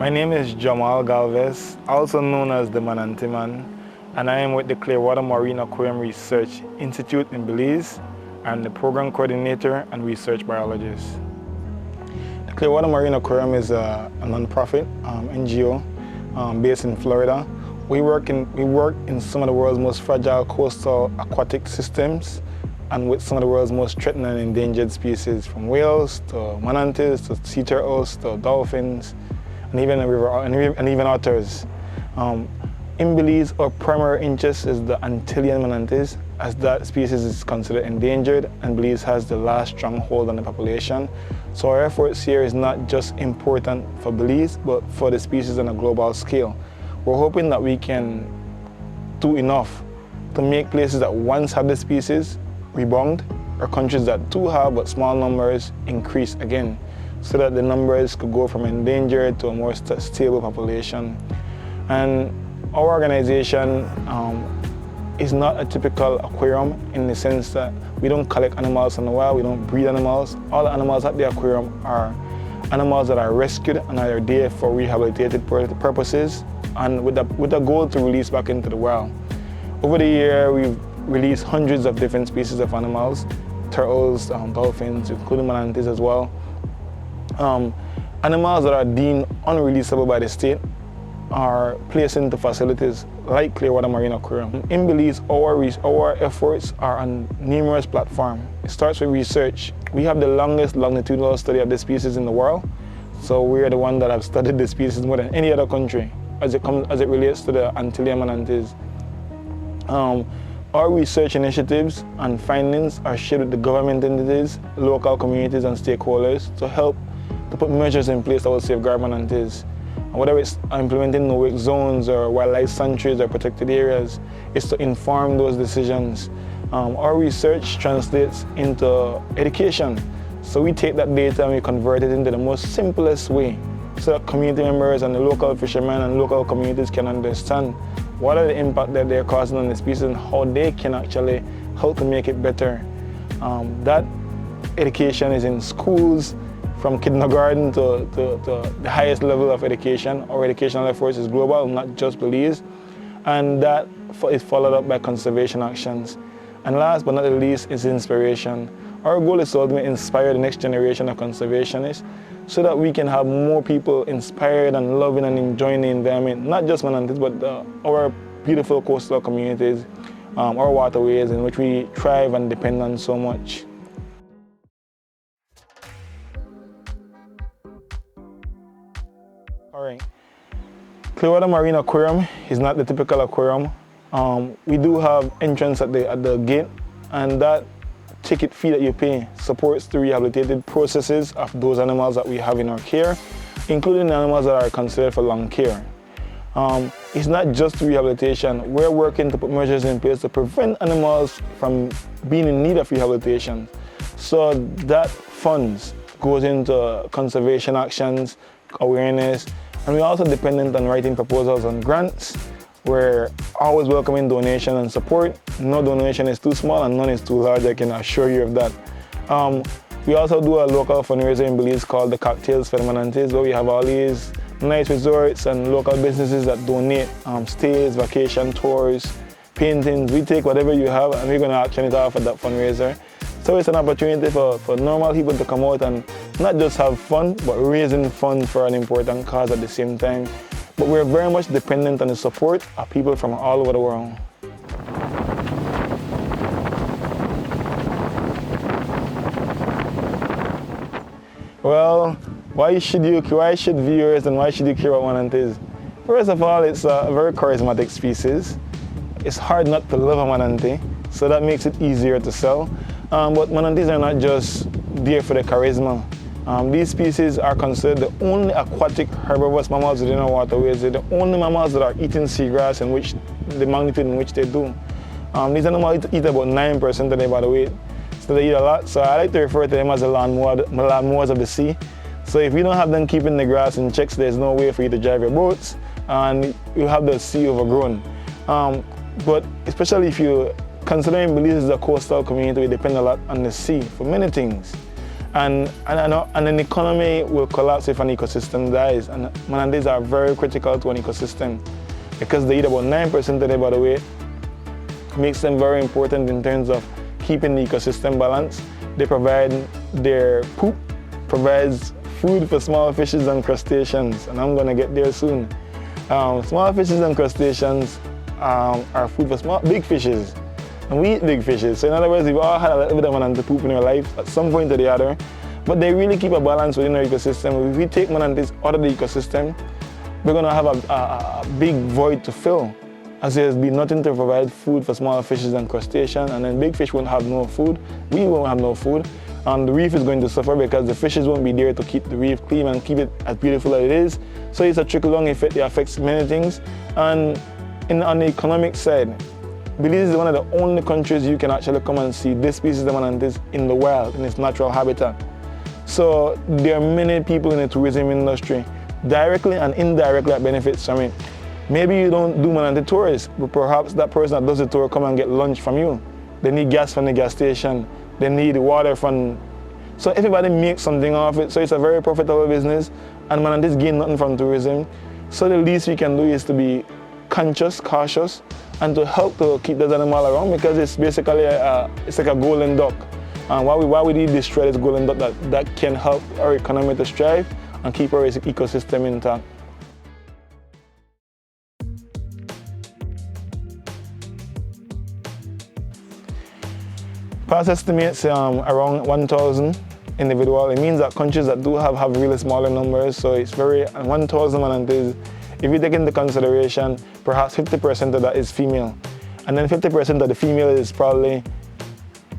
My name is Jamal Galves, also known as the Manatee Man, and I am with the Clearwater Marine Aquarium Research Institute in Belize. I'm the program coordinator and research biologist. The Clearwater Marine Aquarium is a non-profit NGO based in Florida. We work in some of the world's most fragile coastal aquatic systems and with some of the world's most threatened and endangered species, from whales to manatees to sea turtles to dolphins, and even otters. In Belize, our primary interest is the Antillean manatees, as that species is considered endangered, and Belize has the last stronghold on the population. So our efforts here is not just important for Belize, but for the species on a global scale. We're hoping that we can do enough to make places that once had the species rebound, or countries that do have but small numbers increase again, so that the numbers could go from endangered to a more stable population. And our organization is not a typical aquarium in the sense that we don't collect animals in the wild, we don't breed animals. All the animals at the aquarium are animals that are rescued and are there for rehabilitated purposes, and with a goal to release back into the wild. Over the year, we've released hundreds of different species of animals, turtles, dolphins, including manatees as well. Animals that are deemed unreleasable by the state are placed into facilities like Clearwater Marine Aquarium. In Belize, our efforts are on numerous platforms. It starts with research. We have the longest longitudinal study of the species in the world, so we are the one that have studied the species more than any other country as it relates to the Antillean manatees. Our research initiatives and findings are shared with the government entities, local communities and stakeholders to help to put measures in place that will safeguard manatees. And whether it's implementing no-wake zones or wildlife sanctuaries or protected areas, is to inform those decisions. Our research translates into education. So we take that data and we convert it into the most simplest way, so that community members and the local fishermen and local communities can understand what are the impact that they're causing on the species and how they can actually help to make it better. That education is in schools, from kindergarten to the highest level of education. Our educational efforts is global, not just Belize, and that is followed up by conservation actions. And last but not the least is inspiration. Our goal is to ultimately inspire the next generation of conservationists so that we can have more people inspired and loving and enjoying the environment, not just manatees, but our beautiful coastal communities, our waterways in which we thrive and depend on so much. All right. Clearwater Marine Aquarium is not the typical aquarium. We do have entrance at the gate, and that ticket fee that you pay supports the rehabilitated processes of those animals that we have in our care, including the animals that are considered for long care. It's not just rehabilitation. We're working to put measures in place to prevent animals from being in need of rehabilitation. So that funds goes into conservation actions, awareness, and we're also dependent on writing proposals and grants. We're always welcoming donation and support. No donation is too small and none is too large, I can assure you of that. We also do a local fundraiser in Belize called the Cocktails for the Manatees, where we have all these nice resorts and local businesses that donate stays, vacation tours, paintings. We take whatever you have and we're going to auction it off at that fundraiser. So it's an opportunity for normal people to come out and not just have fun, but raising funds for an important cause at the same time. But we're very much dependent on the support of people from all over the world. Well, why should viewers and why should you care about manatees? First of all, it's a very charismatic species. It's hard not to love a manatee, so that makes it easier to sell. But manatees are not just there for the charisma. These species are considered the only aquatic herbivorous mammals within our waterways. They're the only mammals that are eating seagrass in which the magnitude in which they do. These animals eat about 9% of their body weight, so they eat a lot. So I like to refer to them as the lawnmowers of the sea. So if you don't have them keeping the grass in check, there's no way for you to drive your boats, and you have the sea overgrown. But especially if you considering Belize is a coastal community, we depend a lot on the sea for many things. And an economy will collapse if an ecosystem dies. And manatees are very critical to an ecosystem because they eat about 9% of their body weight. Makes them very important in terms of keeping the ecosystem balanced. They provide, their poop provides food for small fishes and crustaceans, and I'm gonna get there soon. Small fishes and crustaceans are food for big fishes, and we eat big fishes. So in other words, we've all had a little bit of manatee poop in our life at some point or the other, but they really keep a balance within our ecosystem. If we take manatees out of the ecosystem, we're gonna have a big void to fill, as there's be nothing to provide food for small fishes and crustaceans, and then big fish won't have no food, we won't have no food, and the reef is going to suffer because the fishes won't be there to keep the reef clean and keep it as beautiful as it is. So it's a trickle-down effect that affects many things. And on the economic side, Belize is one of the only countries you can actually come and see this species of manatees in the wild, in its natural habitat. So there are many people in the tourism industry, directly and indirectly, that benefits from it. Maybe you don't do manatee tours, but perhaps that person that does the tour come and get lunch from you. They need gas from the gas station. They need water from... So everybody makes something off it. So it's a very profitable business, and manatees gain nothing from tourism. So the least we can do is to be conscious, cautious, and to help to keep that animal around, because it's basically it's like a golden duck. And why we need to destroy this golden duck that can help our economy to strive and keep our ecosystem intact. Past estimates around 1,000 individual. It means that countries that do have really smaller numbers, so it's 1,000 manatees. If you take into consideration, perhaps 50% of that is female. And then 50% of the female is probably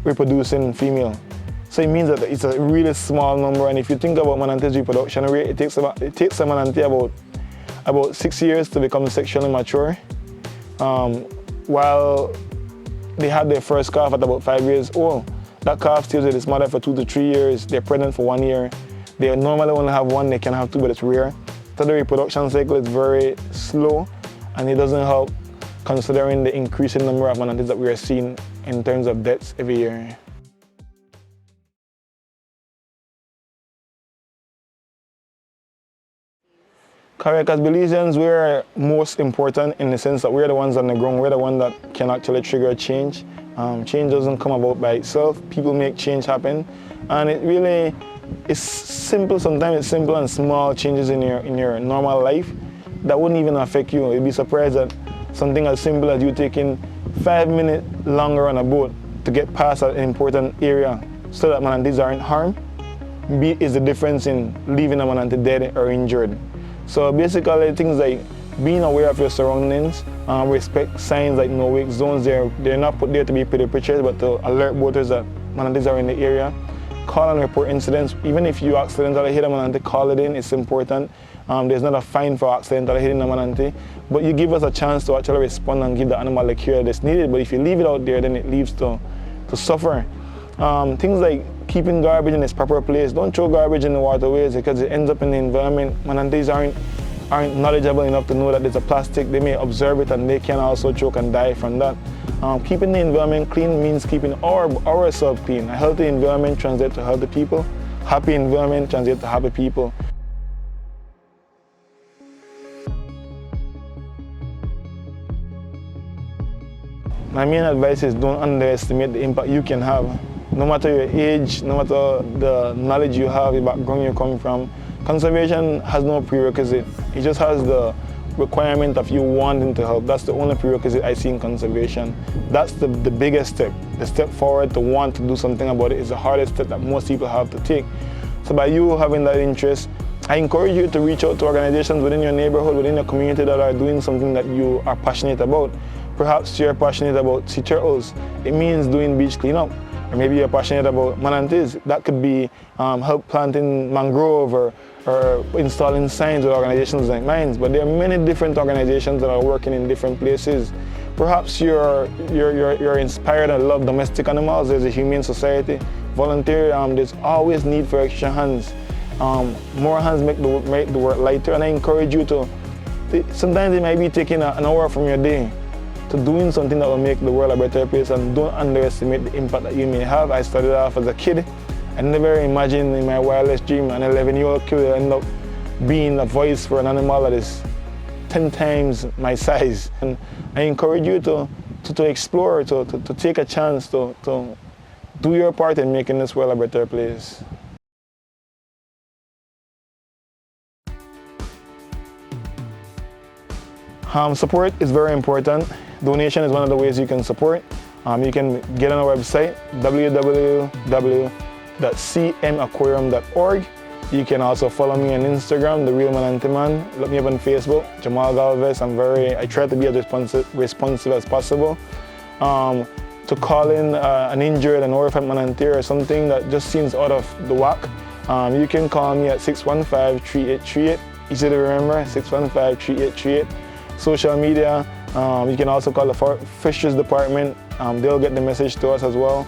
reproducing female. So it means that it's a really small number, and if you think about manatees reproduction rate, it takes a manatee about 6 years to become sexually mature. While they had their first calf at about 5 years old. That calf stays with its mother for 2 to 3 years. They're pregnant for 1 year. They normally only have one, they can have two, but it's rare. So the reproduction cycle is very slow, and it doesn't help considering the increasing number of manatees that we are seeing in terms of deaths every year. Correct, as Belizeans, we're most important in the sense that we're the ones on the ground, we're the ones that can actually trigger change. Change doesn't come about by itself, people make change happen, and it really is simple. Sometimes it's simple and small changes in your normal life that wouldn't even affect you. You'd be surprised that something as simple as you taking 5 minutes longer on a boat to get past an important area so that manatees aren't harmed is the difference in leaving a manatee dead or injured. So basically things like being aware of your surroundings, respect signs like no wake zones. They're not put there to be pretty pictures, but to alert boaters that manatees are in the area. Call and report incidents. Even if you accidentally hit a manatee, call it in, it's important. There's not a fine for accidentally hitting a manatee, but you give us a chance to actually respond and give the animal the care that's needed. But if you leave it out there, then it leaves to suffer. Things like keeping garbage in its proper place. Don't throw garbage in the waterways because it ends up in the environment. Manatees aren't knowledgeable enough to know that there's a plastic. They may observe it and they can also choke and die from that. Keeping the environment clean means keeping ourselves clean. A healthy environment translates to healthy people. Happy environment translates to happy people. My main advice is don't underestimate the impact you can have. No matter your age, no matter the knowledge you have, the background you come from, conservation has no prerequisite. It just has the requirement of you wanting to help. That's the only prerequisite I see in conservation. That's the biggest step. The step forward to want to do something about it is the hardest step that most people have to take. So by you having that interest, I encourage you to reach out to organizations within your neighborhood, within your community that are doing something that you are passionate about. Perhaps you're passionate about sea turtles. It means doing beach cleanup. Or maybe you're passionate about manatees. That could be help planting mangrove or installing signs with organizations like mine. But there are many different organizations that are working in different places. Perhaps you're inspired and love domestic animals. There's a humane society. Volunteer, there's always need for extra hands. More hands make the work lighter, and I encourage you to, sometimes it might be taking an hour from your day to doing something that will make the world a better place, and don't underestimate the impact that you may have. I started off as a kid I never imagined in my wildest dream an 11-year-old kid will end up being a voice for an animal that is 10 times my size. And I encourage you to explore, to take a chance, to do your part in making this world a better place. Support is very important. Donation is one of the ways you can support. You can get on our website, www.cmaquarium.org. You can also follow me on Instagram, The Real Manatee Man. Look me up on Facebook, Jamal Galves. I try to be as responsive as possible. To call in an injured, an orphan manatee or something that just seems out of the whack, you can call me at 615-3838. Easy to remember, 615-3838. Social media, you can also call the fisheries department. They'll get the message to us as well.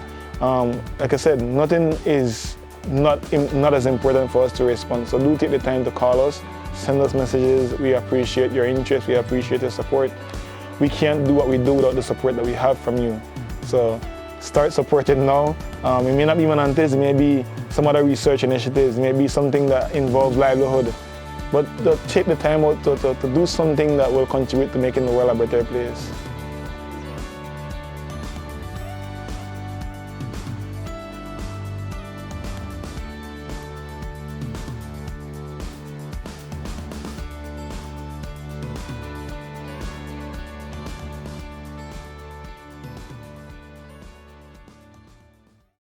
Like I said, nothing is not as important for us to respond. So do take the time to call us, send us messages. We appreciate your interest, we appreciate your support. We can't do what we do without the support that we have from you. So start supporting now. It may not be manatees, it may be some other research initiatives, it may be something that involves livelihood. But take the time out to do something that will contribute to making the world a better place.